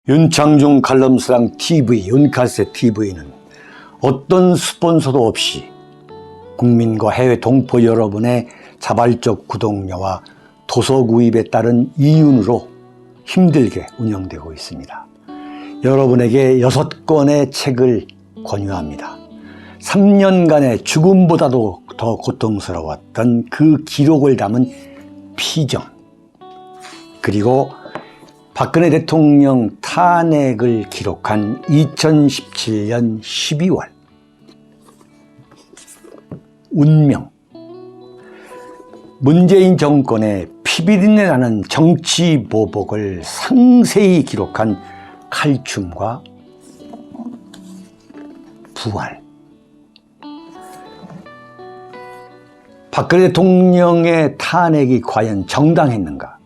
윤창중 칼럼스랑 TV, 윤칼세 TV는 어떤 스폰서도 없이 국민과 해외 동포 여러분의 자발적 구독료와 도서 구입에 따른 이윤으로 힘들게 운영되고 있습니다. 여러분에게 6권의 책을 권유합니다. 3년간의 죽음보다도 더 고통스러웠던 그 기록을 담은 피정, 그리고 박근혜 대통령 탄핵을 기록한 2017년 12월, 운명, 문재인 정권의 피비린내 나는 정치 보복을 상세히 기록한 칼춤과 부활, 박근혜 대통령의 탄핵이 과연 정당했는가,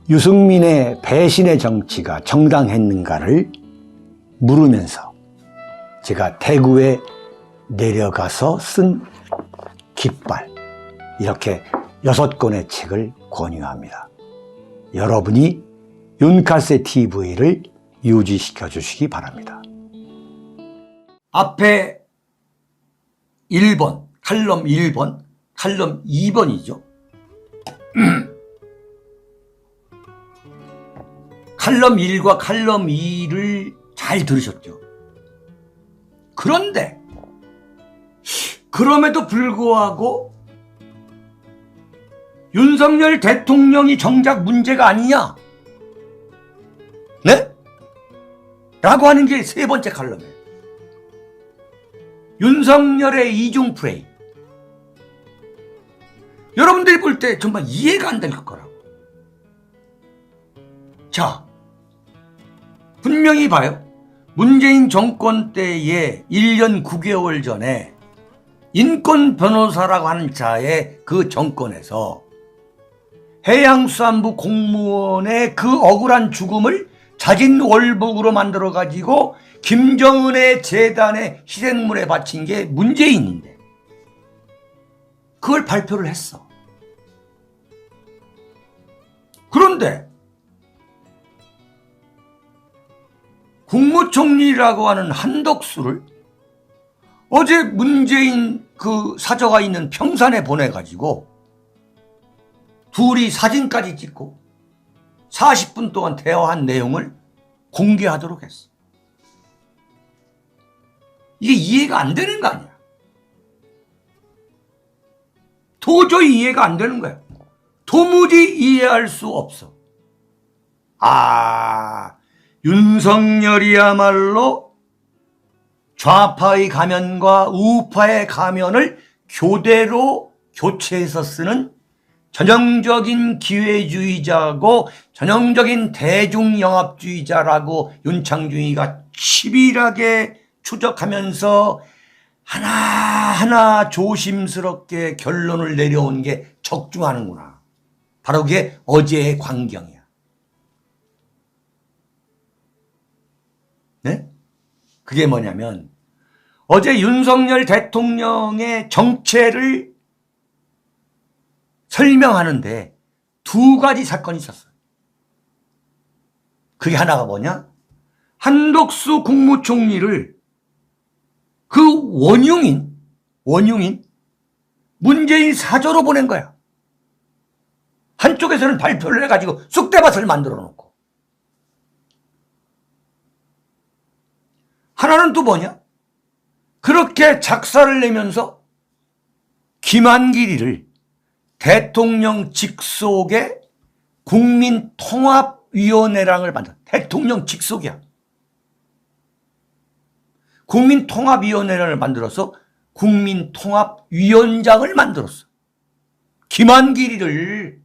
유승민의 배신의 정치가 정당했는가를 물으면서 제가 대구에 내려가서 쓴 깃발, 이렇게 6권의 책을 권유합니다. 여러분이 윤칼세 TV를 유지시켜 주시기 바랍니다. 앞에 1번, 칼럼 1번, 칼럼 2번이죠. 칼럼 1과 칼럼 2를 잘 들으셨죠? 그런데 그럼에도 불구하고 윤석열 대통령이 정작 문제가 아니냐? 네? 라고 하는 게 3번째 칼럼이에요. 윤석열의 이중 플레이. 여러분들이 볼 때 정말 이해가 안 될 거라고. 자, 분명히 봐요. 문재인 정권 때에 1년 9개월 전에 인권 변호사라고 하는 자의 그 정권에서 해양수산부 공무원의 그 억울한 죽음을 자진 월북으로 만들어가지고 김정은의 재단의 희생물에 바친 게 문재인인데 그걸 발표를 했어. 그런데 국무총리라고 하는 한덕수를 어제 문재인 그 사저가 있는 평산에 보내가지고 둘이 사진까지 찍고 40분 동안 대화한 내용을 공개하도록 했어. 이게 이해가 안 되는 거 아니야. 도저히 이해가 안 되는 거야. 도무지 이해할 수 없어. 윤석열이야말로 좌파의 가면과 우파의 가면을 교대로 교체해서 쓰는 전형적인 기회주의자고 전형적인 대중영합주의자라고 윤창중이가 치밀하게 추적하면서 하나하나 조심스럽게 결론을 내려온 게 적중하는구나. 바로 그게 어제의 광경이야. 네? 그게 뭐냐면 어제 윤석열 대통령의 정체를 설명하는데 2가지 사건이 있었어요. 그게 하나가 뭐냐? 한덕수 국무총리를 그 원흉인 문재인 사저로 보낸 거야. 한쪽에서는 발표를 해가지고 쑥대밭을 만들어 놓고, 하나는 또 뭐냐? 그렇게 작사를 내면서 김한길이를 대통령 직속의 국민통합위원회랑을 만들어. 대통령 직속이야. 국민통합위원회를 만들어서 국민통합위원장을 만들었어. 김한길이를,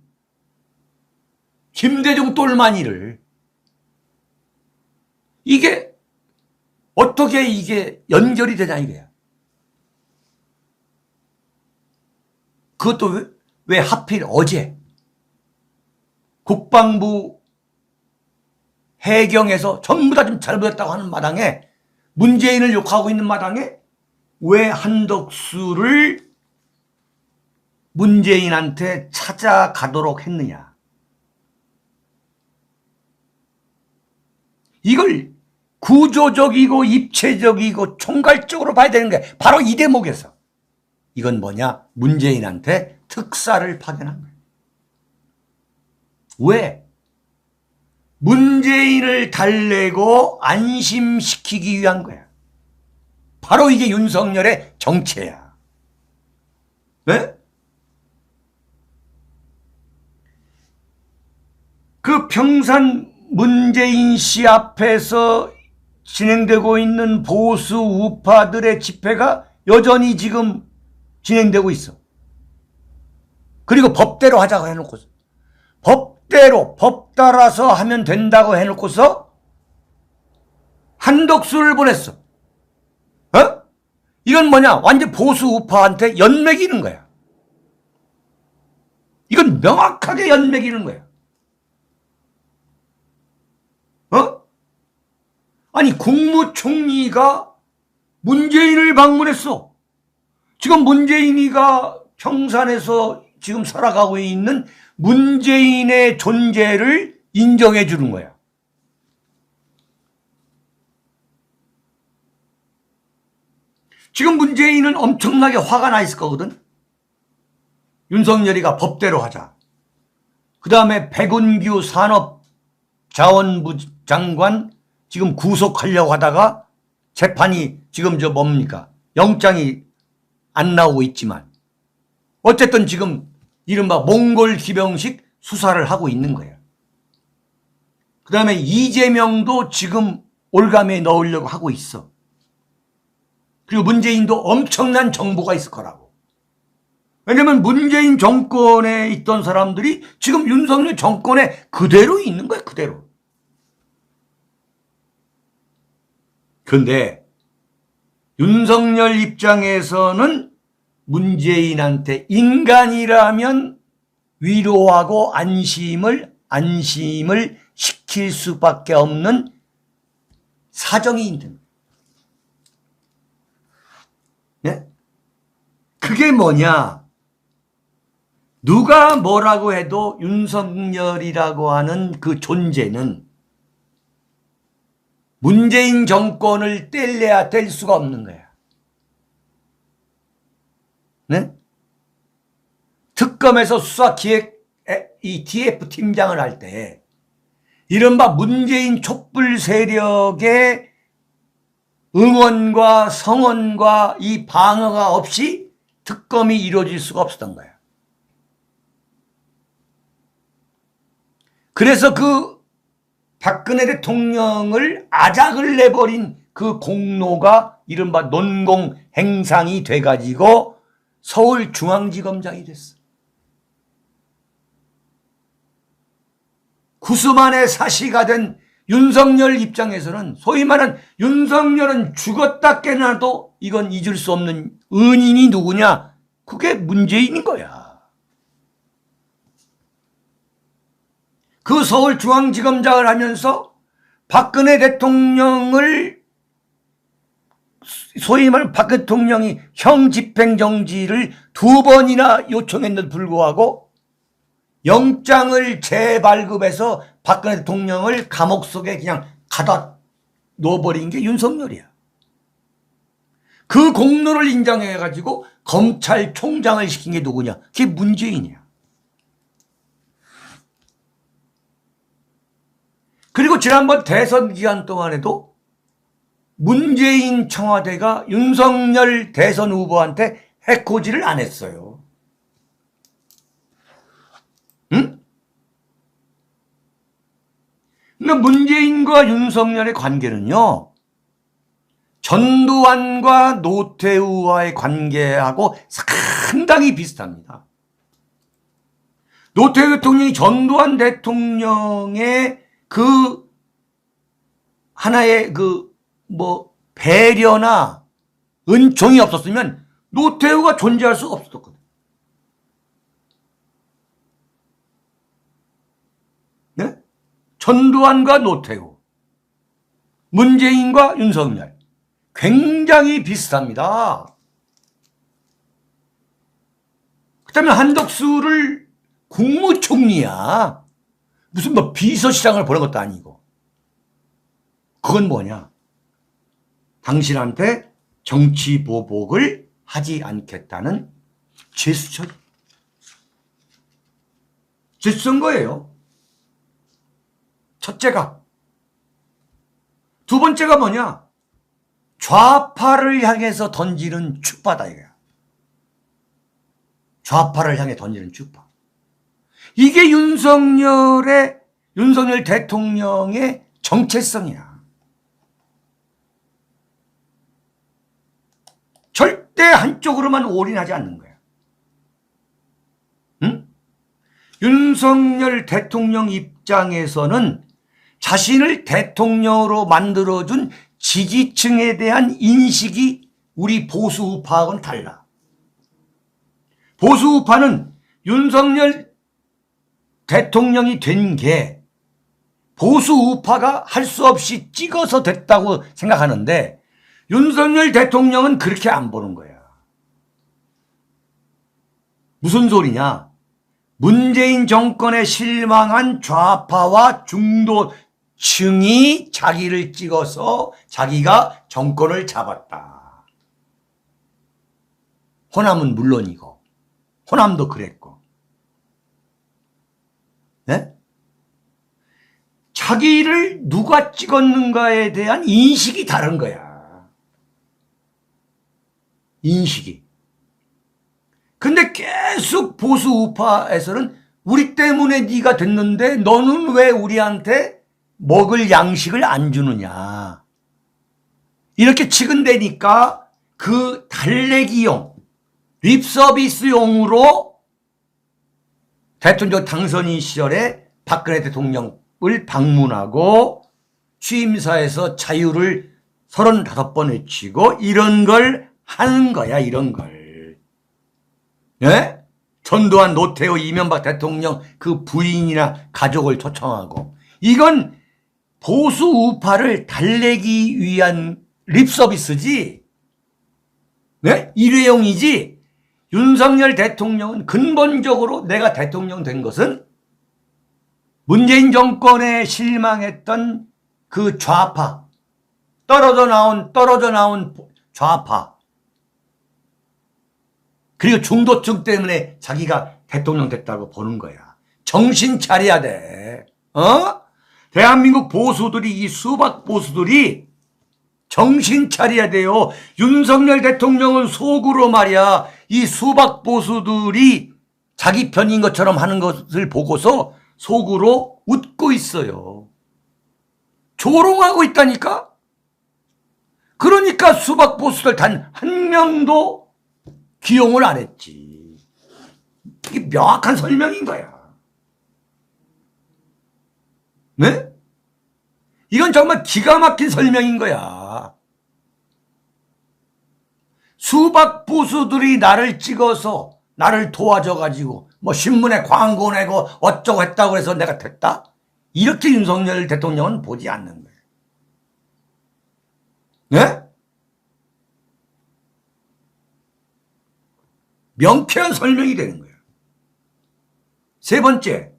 김대중 똘마니를. 이게 어떻게 이게 연결이 되냐 이거야. 그것도 왜 하필 어제 국방부 해경에서 전부 다 좀 잘못했다고 하는 마당에, 문재인을 욕하고 있는 마당에 왜 한덕수를 문재인한테 찾아가도록 했느냐. 이걸 구조적이고 입체적이고 총괄적으로 봐야 되는 게 바로 이 대목에서 이건 뭐냐? 문재인한테 특사를 파견한 거예요. 왜? 문재인을 달래고 안심시키기 위한 거야. 바로 이게 윤석열의 정체야. 네? 그 평산 문재인 씨 앞에서 진행되고 있는 보수 우파들의 집회가 여전히 지금 진행되고 있어. 그리고 법대로 하자고 해놓고서 법대로 법 따라서 하면 된다고 해놓고서 한덕수를 보냈어. 어? 이건 뭐냐? 완전 보수 우파한테 연맥이는 거야. 이건 명확하게 연맥이는 거야. 어? 아니 국무총리가 문재인을 방문했어. 지금 문재인이가 평산에서 지금 살아가고 있는 문재인의 존재를 인정해 주는 거야. 지금 문재인은 엄청나게 화가 나 있을 거거든. 윤석열이가 법대로 하자. 그 다음에 백운규 산업자원부 장관 지금 구속하려고 하다가 재판이 지금 뭡니까? 영장이 안 나오고 있지만 어쨌든 지금 이른바 몽골 기병식 수사를 하고 있는 거예요. 그 다음에 이재명도 지금 올가매에 넣으려고 하고 있어. 그리고 문재인도 엄청난 정보가 있을 거라고. 왜냐면 문재인 정권에 있던 사람들이 지금 윤석열 정권에 그대로 있는 거야, 그대로. 그런데 윤석열 입장에서는 문재인한테 인간이라면 위로하고 안심을 시킬 수밖에 없는 사정이 있는. 네? 그게 뭐냐? 누가 뭐라고 해도 윤석열이라고 하는 그 존재는 문재인 정권을 뗄래야 뗄 수가 없는 거야. 네? 특검에서 수사기획 이 DF 팀장을 할 때 이른바 문재인 촛불 세력의 응원과 성원과 이 방어가 없이 특검이 이루어질 수가 없었던 거야. 그래서 그 박근혜 대통령을 아작을 내버린 그 공로가 이른바 논공 행상이 돼가지고 서울중앙지검장이 됐어. 구수만의 사시가 된 윤석열 입장에서는 소위 말하는 윤석열은 죽었다 깨어나도 이건 잊을 수 없는 은인이 누구냐? 그게 문재인인 거야. 그 서울중앙지검장을 하면서 박근혜 대통령을 소위 말하는 박근혜 대통령이 형 집행정지를 2번이나 요청했는데도 불구하고 영장을 재발급해서 박근혜 대통령을 감옥 속에 그냥 가다 놓아버린 게 윤석열이야. 그 공로를 인정해가지고 검찰총장을 시킨 게 누구냐? 그게 문재인이야. 그리고 지난번 대선 기간 동안에도 문재인 청와대가 윤석열 대선 후보한테 해코지를 안 했어요. 응? 그러니까 문재인과 윤석열의 관계는요, 전두환과 노태우와의 관계하고 상당히 비슷합니다. 노태우 대통령이 전두환 대통령의 그 하나의 배려나 은총이 없었으면 노태우가 존재할 수가 없었거든. 네? 전두환과 노태우, 문재인과 윤석열 굉장히 비슷합니다. 그다음에 한덕수를 국무총리야. 무슨 비서실장을 보낸 것도 아니고. 그건 뭐냐? 당신한테 정치 보복을 하지 않겠다는 제스처. 제스처인 거예요. 첫째가. 두 번째가 뭐냐? 좌파를 향해서 던지는 추파다 이거야. 좌파를 향해 던지는 추파. 이게 윤석열 대통령의 정체성이야. 절대 한쪽으로만 올인하지 않는 거야. 응? 윤석열 대통령 입장에서는 자신을 대통령으로 만들어준 지지층에 대한 인식이 우리 보수 우파하고는 달라. 보수 우파는 윤석열 대통령이 된 게 보수 우파가 할 수 없이 찍어서 됐다고 생각하는데 윤석열 대통령은 그렇게 안 보는 거야. 무슨 소리냐? 문재인 정권에 실망한 좌파와 중도층이 자기를 찍어서 자기가 정권을 잡았다. 호남은 물론이고 호남도 그랬고. 네? 자기를 누가 찍었는가에 대한 인식이 다른 거야. 인식이. 근데 계속 보수 우파에서는 우리 때문에 네가 됐는데 너는 왜 우리한테 먹을 양식을 안 주느냐. 이렇게 치근대니까 그 달래기용, 립서비스용으로 대통령 당선인 시절에 박근혜 대통령을 방문하고 취임사에서 자유를 35번 외치고 이런 걸 하는 거야. 이런 걸. 예? 전두환, 노태우, 이명박 대통령 그 부인이나 가족을 초청하고 이건 보수 우파를 달래기 위한 립서비스지. 네? 일회용이지. 윤석열 대통령은 근본적으로 내가 대통령 된 것은 문재인 정권에 실망했던 그 좌파, 떨어져 나온 좌파, 그리고 중도층 때문에 자기가 대통령 됐다고 보는 거야. 정신 차려야 돼. 대한민국 보수들이, 이 수박 보수들이 정신 차려야 돼요. 윤석열 대통령은 속으로 말이야. 이 수박 보수들이 자기 편인 것처럼 하는 것을 보고서 속으로 웃고 있어요. 조롱하고 있다니까? 그러니까 수박 보수들 단 한 명도 기용을 안 했지. 이게 명확한 설명인 거야. 네? 이건 정말 기가 막힌 설명인 거야. 수박 보수들이 나를 찍어서 나를 도와줘가지고 뭐 신문에 광고 내고 어쩌고 했다고 해서 내가 됐다? 이렇게 윤석열 대통령은 보지 않는 거예요. 네? 명쾌한 설명이 되는 거예요. 세 번째,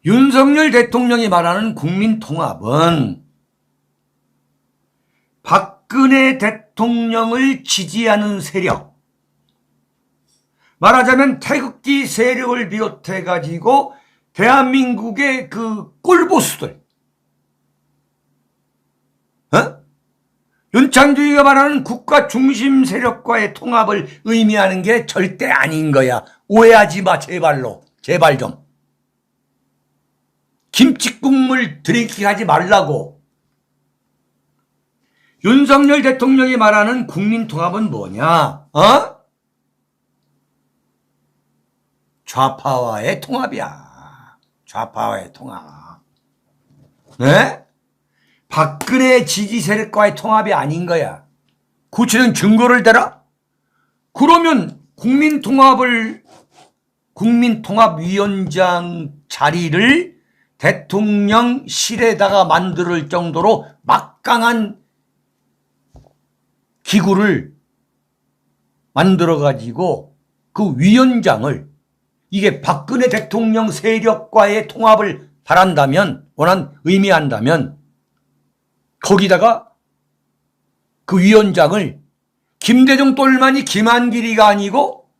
윤석열 대통령이 말하는 국민통합은 박근혜 대통령을 지지하는 세력, 말하자면 태극기 세력을 비롯해 가지고 대한민국의 그 꼴보수들, 윤창주의가 말하는 국가 중심 세력과의 통합을 의미하는 게 절대 아닌 거야. 오해하지 마, 제발로. 제발 좀. 김치국물 드링킹 하지 말라고. 윤석열 대통령이 말하는 국민통합은 뭐냐? 좌파와의 통합이야. 좌파와의 통합. 네? 박근혜 지지 세력과의 통합이 아닌 거야. 구체적인 증거를 대라? 그러면 국민통합위원장 자리를 대통령실에다가 만들 정도로 막강한 기구를 만들어가지고 그 위원장을, 이게 박근혜 대통령 세력과의 통합을 바란다면, 의미한다면 거기다가 그 위원장을 김대중 똘만이 김한길이가 아니고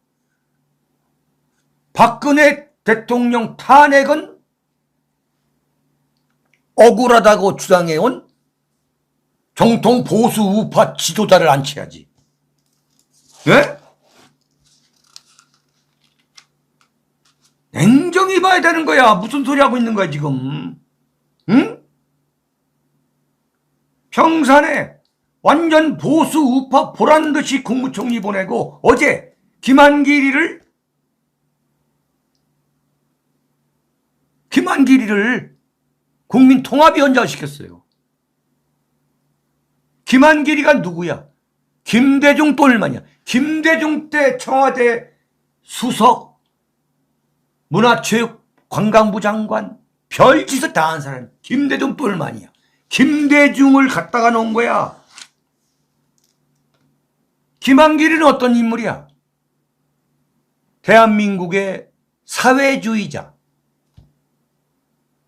박근혜 대통령 탄핵은 억울하다고 주장해온 정통 보수 우파 지도자를 앉혀야지. 예? 냉정히 봐야 되는 거야. 무슨 소리 하고 있는 거야 지금. 응? 평산에 완전 보수 우파 보란듯이 국무총리 보내고 어제 김한길이를 국민통합위원장 시켰어요. 김한길이가 누구야? 김대중 똘만이야. 김대중 때 청와대 수석 문화체육관광부 장관 별짓을 다 한 사람 김대중 똘만이야. 김대중을 갖다가 놓은 거야. 김한길이는 어떤 인물이야? 대한민국의 사회주의자.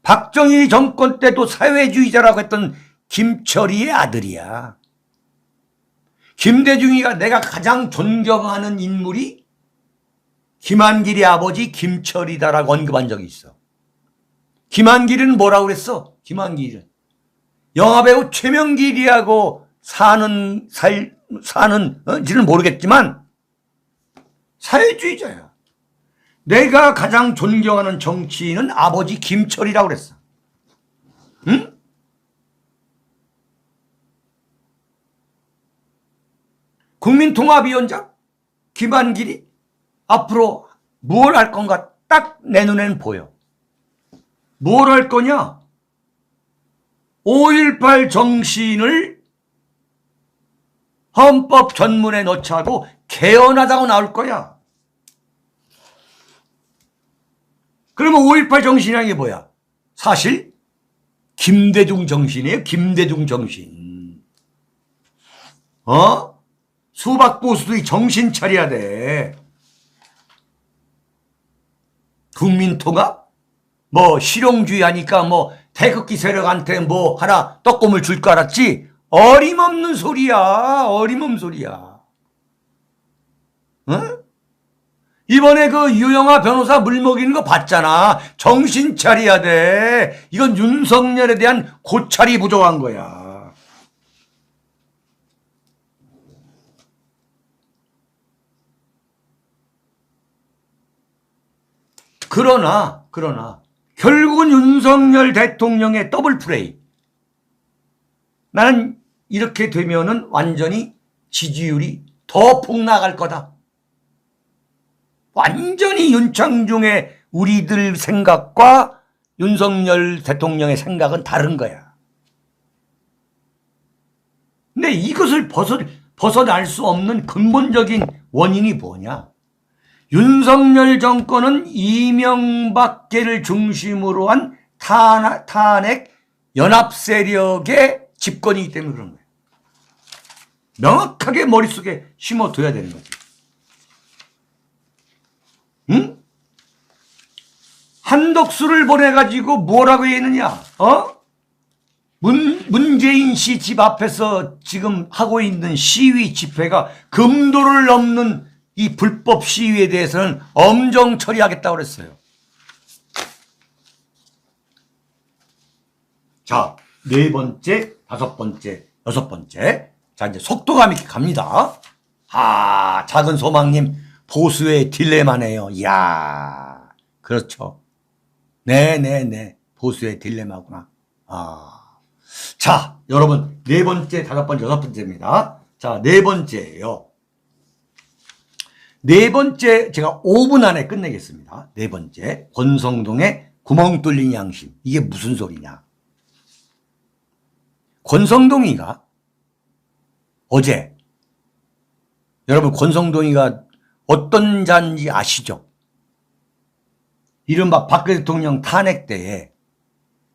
박정희 정권 때도 사회주의자라고 했던 김철이의 아들이야. 김대중이가 내가 가장 존경하는 인물이 김한길이 아버지 김철이다라고 언급한 적이 있어. 김한길이는 뭐라고 그랬어? 김한길은 영화배우 최명길이하고 사는지는 모르겠지만 사회주의자야. 내가 가장 존경하는 정치인은 아버지 김철이라고 그랬어. 응? 국민통합위원장 김한길이 앞으로 뭘 할 건가 딱 내 눈에는 보여. 뭘 할 거냐? 5.18 정신을 헌법 전문에 넣자고 개헌하자고 나올 거야. 그러면 5.18 정신이라는 게 뭐야? 사실 김대중 정신이에요. 김대중 정신. 수박 보수들이 정신 차려야 돼. 국민통합? 뭐 실용주의 하니까 뭐 태극기 세력한테 뭐 하나 떡고물 줄 거 알았지? 어림없는 소리야. 어림없는 소리야. 응? 이번에 그 유영아 변호사 물먹이는 거 봤잖아. 정신 차려야 돼. 이건 윤석열에 대한 고찰이 부족한 거야. 그러나 결국은 윤석열 대통령의 더블 플레이. 나는 이렇게 되면은 완전히 지지율이 더 폭락할 거다. 완전히 윤창중의 우리들 생각과 윤석열 대통령의 생각은 다른 거야. 근데 이것을 벗어날 수 없는 근본적인 원인이 뭐냐? 윤석열 정권은 이명박계를 중심으로 한 탄핵 연합 세력의 집권이기 때문에 그런 거예요. 명확하게 머릿속에 심어둬야 되는 거죠. 응? 한덕수를 보내가지고 뭐라고 했느냐? 문재인 씨 집 앞에서 지금 하고 있는 시위 집회가 금도를 넘는 이 불법 시위에 대해서는 엄정 처리하겠다고 그랬어요. 자, 4번째, 5번째, 6번째. 자, 이제 속도감 있게 갑니다. 작은 소망님, 보수의 딜레마네요. 이야, 그렇죠. 네네네. 보수의 딜레마구나. 자, 여러분, 4번째, 5번째, 6번째입니다. 자, 4번째예요. 4번째, 제가 5분 안에 끝내겠습니다. 4번째, 권성동의 구멍 뚫린 양심. 이게 무슨 소리냐? 권성동이가 어제, 여러분, 권성동이가 어떤 자인지 아시죠? 이른바 박근혜 대통령 탄핵 때에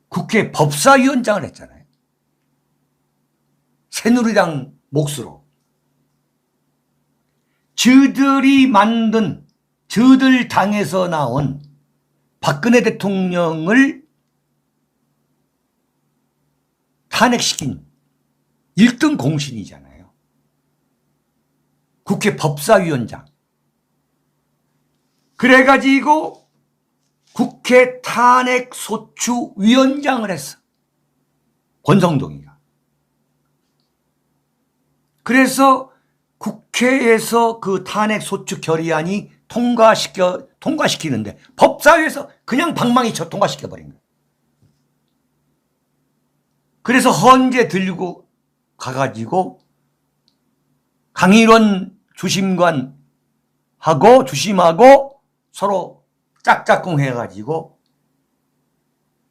국회 법사위원장을 했잖아요. 새누리당 몫으로. 저들이 만든, 저들 당에서 나온 박근혜 대통령을 탄핵시킨 1등 공신이잖아요. 국회 법사위원장. 그래가지고 국회 탄핵소추위원장을 했어. 권성동이가. 그래서 국회에서 그 탄핵소추 결의안이 통과시키는데 법사위에서 그냥 방망이 쳐 통과시켜버린 거예요. 그래서 헌재 들고 가가지고 강일원 주심하고 서로 짝짝꿍 해가지고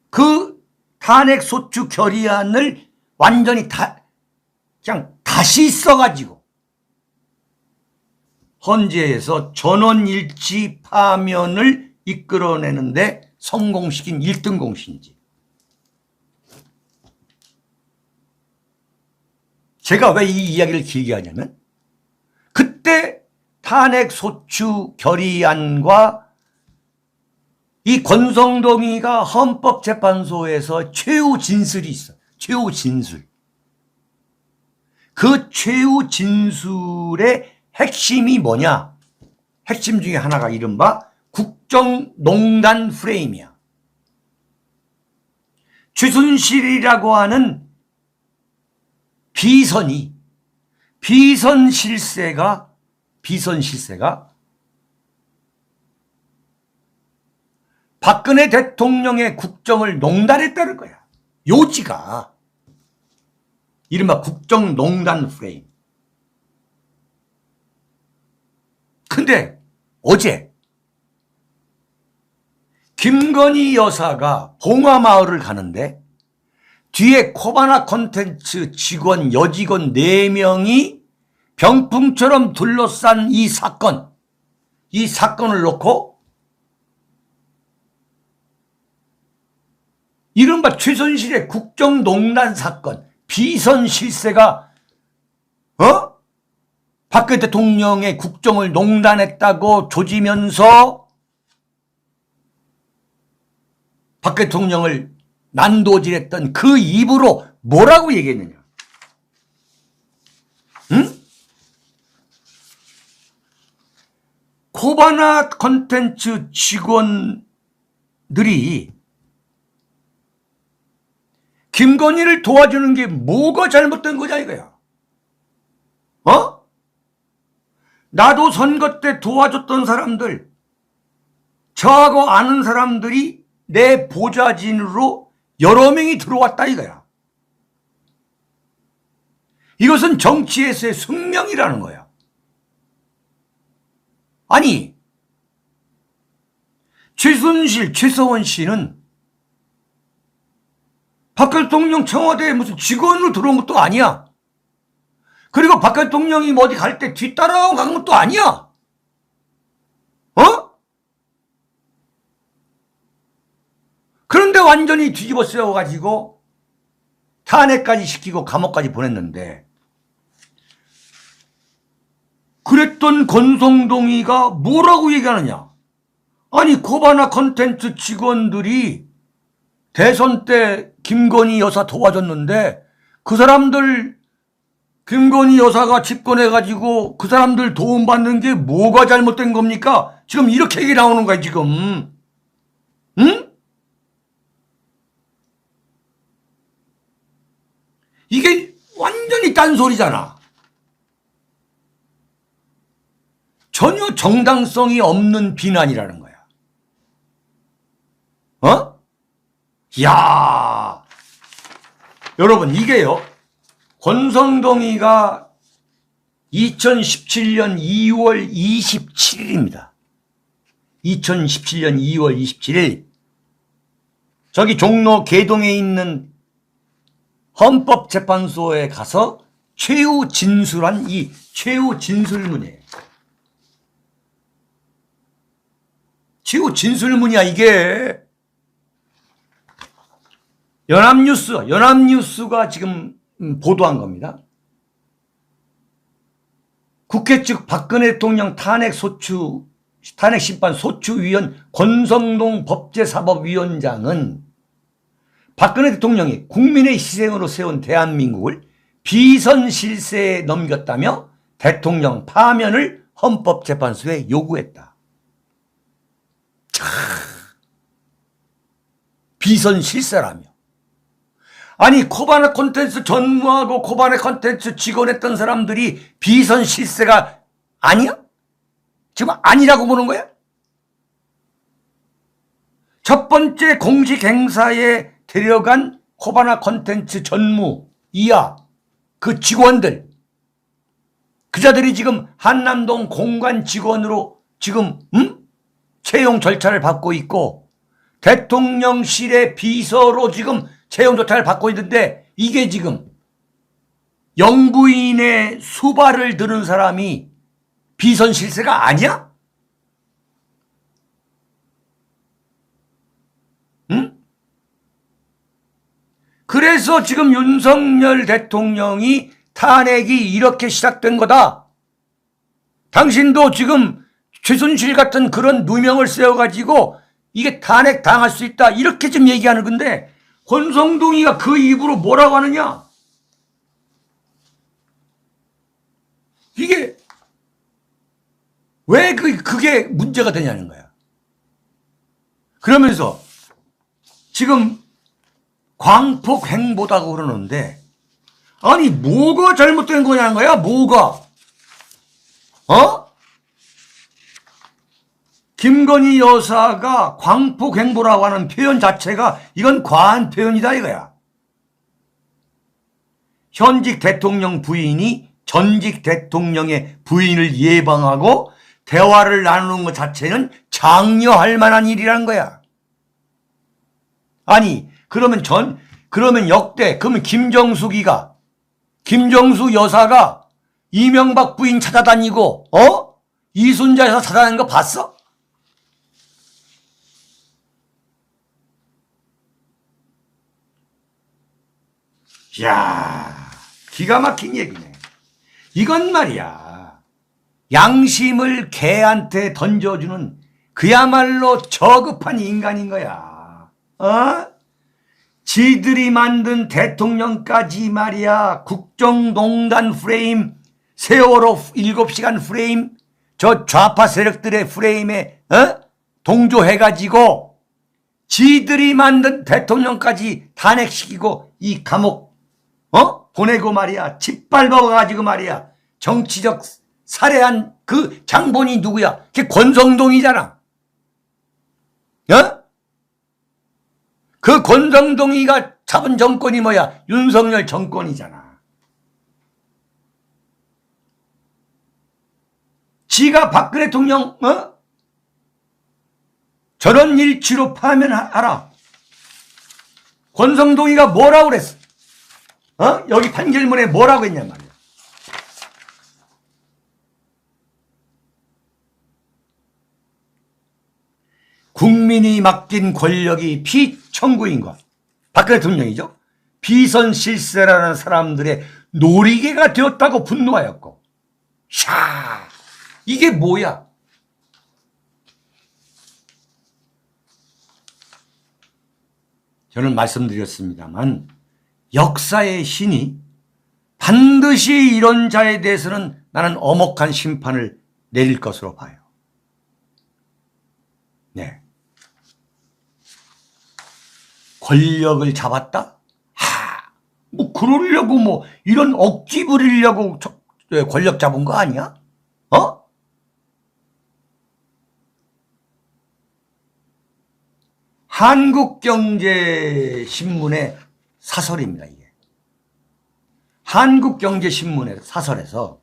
그 탄핵소추 결의안을 완전히 그냥 다시 써가지고 헌재에서 전원일치 파면을 이끌어내는데 성공시킨 1등 공신이지. 제가 왜 이 이야기를 길게 하냐면 그때 탄핵소추 결의안과 이 권성동이가 헌법재판소에서 최후 진술이 있어. 최후 진술. 그 최후 진술의 핵심이 뭐냐? 핵심 중에 하나가 이른바 국정농단 프레임이야. 최순실이라고 하는 비선 실세가 박근혜 대통령의 국정을 농단했다는 거야. 요지가 이른바 국정농단 프레임. 근데 어제 김건희 여사가 봉화마을을 가는데 뒤에 코바나 콘텐츠 직원, 여직원 4명이 병풍처럼 둘러싼 이 사건을 놓고 이른바 최순실의 국정농단 사건, 비선 실세가 박근혜 대통령의 국정을 농단했다고 조지면서 박근혜 대통령을 난도질했던 그 입으로 뭐라고 얘기했느냐? 응? 코바나 콘텐츠 직원들이 김건희를 도와주는 게 뭐가 잘못된 거냐 이거야. 나도 선거 때 도와줬던 사람들, 저하고 아는 사람들이 내 보좌진으로 여러 명이 들어왔다 이거야. 이것은 정치에서의 숙명이라는 거야. 아니, 최서원 씨는 박근혜 대통령 청와대에 무슨 직원으로 들어온 것도 아니야. 그리고 박근혜 대통령이 어디 갈 때 뒤따라간 것도 아니야. 그런데 완전히 뒤집어 쓰여가지고 탄핵까지 시키고 감옥까지 보냈는데 그랬던 권성동이가 뭐라고 얘기하느냐. 아니 코바나 콘텐츠 직원들이 대선 때 김건희 여사 도와줬는데 그 사람들 김건희 여사가 집권해가지고 그 사람들 도움받는 게 뭐가 잘못된 겁니까? 지금 이렇게 얘기 나오는 거야 지금. 응? 이게 완전히 딴소리잖아. 전혀 정당성이 없는 비난이라는 거야. 이야, 여러분 이게요, 권성동이가 2017년 2월 27일입니다. 2017년 2월 27일 저기 종로 개동에 있는 헌법재판소에 가서 최후 진술한 이 최후 진술문이에요. 최후 진술문이야 이게. 연합뉴스가 지금 보도한 겁니다. 국회 측 박근혜 대통령 탄핵심판 소추위원 권성동 법제사법위원장은 박근혜 대통령이 국민의 희생으로 세운 대한민국을 비선 실세에 넘겼다며 대통령 파면을 헌법재판소에 요구했다. 차, 비선 실세라며. 아니 코바나 콘텐츠 전무하고 코바나 콘텐츠 직원했던 사람들이 비선 실세가 아니야? 지금 아니라고 보는 거야? 첫 번째 공식 행사에 데려간 코바나 콘텐츠 전무 이하 그 직원들, 그자들이 지금 한남동 공관 직원으로 지금 채용 절차를 받고 있고 대통령실의 비서로 지금 채용 절차를 받고 있는데, 이게 지금 영부인의 수발을 들은 사람이 비선 실세가 아니야? 응? 그래서 지금 윤석열 대통령이 탄핵이 이렇게 시작된 거다. 당신도 지금 최순실 같은 그런 누명을 세워가지고 이게 탄핵 당할 수 있다, 이렇게 좀 얘기하는 건데, 권성동이가 그 입으로 뭐라고 하느냐? 이게 왜 그게 문제가 되냐는 거야. 그러면서 지금 광폭 행보다고 그러는데, 아니 뭐가 잘못된 거냐는 거야. 뭐가? 김건희 여사가 광폭 행보라고 하는 표현 자체가 이건 과한 표현이다 이거야. 현직 대통령 부인이 전직 대통령의 부인을 예방하고 대화를 나누는 것 자체는 장려할 만한 일이라는 거야. 아니 그러면 그러면 김정숙 여사가 이명박 부인 찾아다니고 이순자 여사 찾아다니는 거 봤어? 이야, 기가 막힌 얘기네. 이건 말이야, 양심을 개한테 던져주는 그야말로 저급한 인간인 거야. 지들이 만든 대통령까지 말이야, 국정농단 프레임, 세월호 7시간 프레임, 저 좌파 세력들의 프레임에 동조해가지고 지들이 만든 대통령까지 탄핵시키고 이 감옥 보내고 말이야, 짓밟아가지고 말이야, 정치적 살해한 그 장본이 누구야? 그게 권성동이잖아. 그 권성동이가 잡은 정권이 뭐야? 윤석열 정권이잖아. 지가 박근혜 대통령 저런 일치로 파면하라. 권성동이가 뭐라고 그랬어? 여기 판결문에 뭐라고 했냔 말이야. 국민이 맡긴 권력이 피청구인과 박근혜 대통령이죠. 비선 실세라는 사람들의 놀이개가 되었다고 분노하였고, 샤, 이게 뭐야? 저는 말씀드렸습니다만 역사의 신이 반드시 이런 자에 대해서는 나는 엄혹한 심판을 내릴 것으로 봐요. 네. 권력을 잡았다? 뭐 그러려고 뭐 이런 억지 부리려고 권력 잡은 거 아니야? 한국경제신문의 사설입니다, 이게. 한국경제신문의 사설에서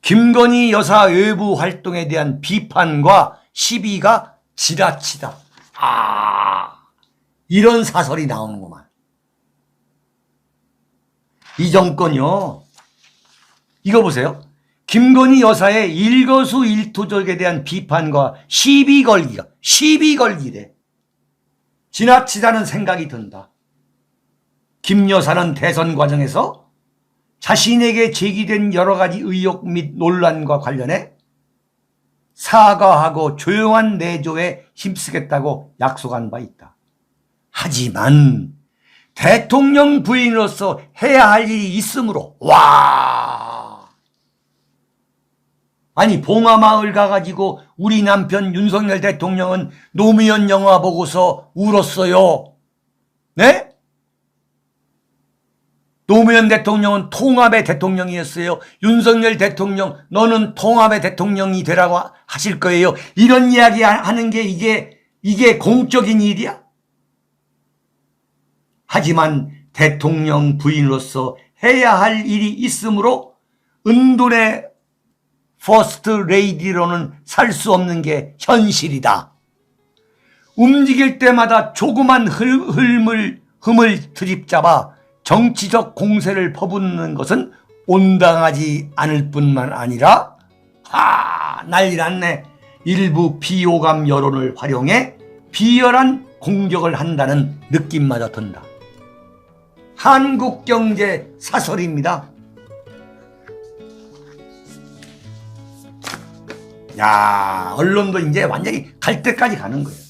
김건희 여사 외부 활동에 대한 비판과 시비가 지나치다. 이런 사설이 나오는구만. 이 정권요, 이거 보세요. 김건희 여사의 일거수일투족에 대한 비판과 시비 걸기래. 지나치다는 생각이 든다. 김 여사는 대선 과정에서 자신에게 제기된 여러 가지 의혹 및 논란과 관련해 사과하고 조용한 내조에 힘쓰겠다고 약속한 바 있다. 하지만 대통령 부인으로서 해야 할 일이 있으므로. 와, 아니 봉하마을 가가지고 우리 남편 윤석열 대통령은 노무현 영화 보고서 울었어요. 네? 노무현 대통령은 통합의 대통령이었어요. 윤석열 대통령 너는 통합의 대통령이 되라고 하실 거예요. 이런 이야기 하는 게 이게 공적인 일이야? 하지만 대통령 부인으로서 해야 할 일이 있으므로 은둔의 퍼스트 레이디로는 살 수 없는 게 현실이다. 움직일 때마다 조그만 흠을 들이잡아 정치적 공세를 퍼붓는 것은 온당하지 않을 뿐만 아니라 난리 났네. 일부 비호감 여론을 활용해 비열한 공격을 한다는 느낌마저 든다. 한국경제 사설입니다. 야, 언론도 이제 완전히 갈 때까지 가는 거예요.